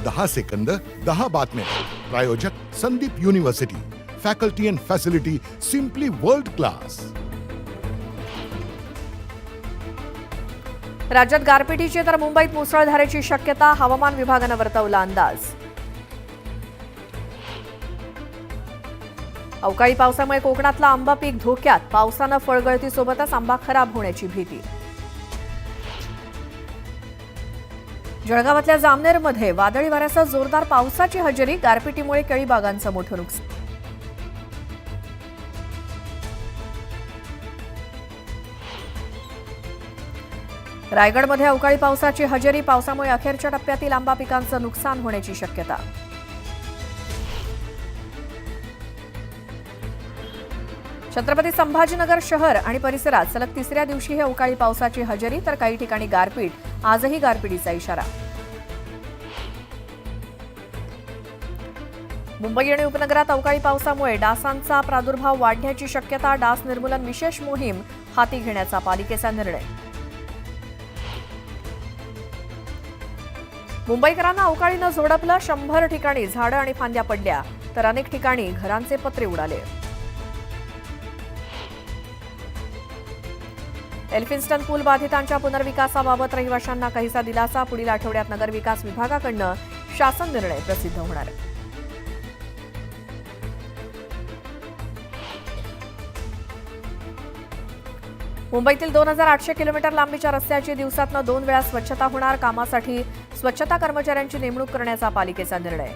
10 second 10 बातम्या. प्रायोजक Sandeep university. Faculty and facility simply world class. राज्यात गारपिटीची तर मुंबईत मुसळधारेची शक्यता. हवामान विभागानं वर्तवला अंदाज. अवकाळी पावसामुळे कोकणातला आंबा पीक धोक्यात. पावसानं फळगळतीसोबतच आंबा खराब होण्याची भीती. जळगावातल्या जामनेरमध्ये वादळी वाऱ्यासह जोरदार पावसाची हजेरी. गारपिटीमुळे केळी बागांचं मोठं नुकसान. रायगडमध्ये अवकाळी पावसाची हजेरी. पावसामुळे अखेरच्या टप्प्यातील आंबा पिकांचं नुकसान होण्याची शक्यता. छत्रपती संभाजीनगर शहर आणि परिसरात सलग तिसऱ्या दिवशी अवकाळी पावसाची हजेरी, तर काही ठिकाणी गारपीट. आजही गारपिटीचा इशारा. मुंबई आणि उपनगरात अवकाळी पावसामुळे डासांचा प्रादुर्भाव वाढण्याची शक्यता. डास निर्मूलन विशेष मोहीम हाती घेण्याचा पालिकेचा निर्णय. मुंबईकरांना अवकाळीनं झोडपलं. 100 ठिकाणी झाडं आणि फांद्या पडल्या, तर अनेक ठिकाणी घरांचे पत्रे उडाले. एल्फिन्स्टन पूल बाधितांच्या पुनर्विकासाबाबत रहिवाशांना काहीसा दिलासा. पुढील आठवड्यात नगरविकास विभागाकडून शासन निर्णय प्रसिद्ध होणार. मुंबईतील 2800 किलोमीटर लांबीच्या रस्त्याची दिवसातनं 2 वेळा स्वच्छता होणार. कामासाठी स्वच्छता कर्मचाऱ्यांची नेमणूक करण्याचा पालिकेचा निर्णय.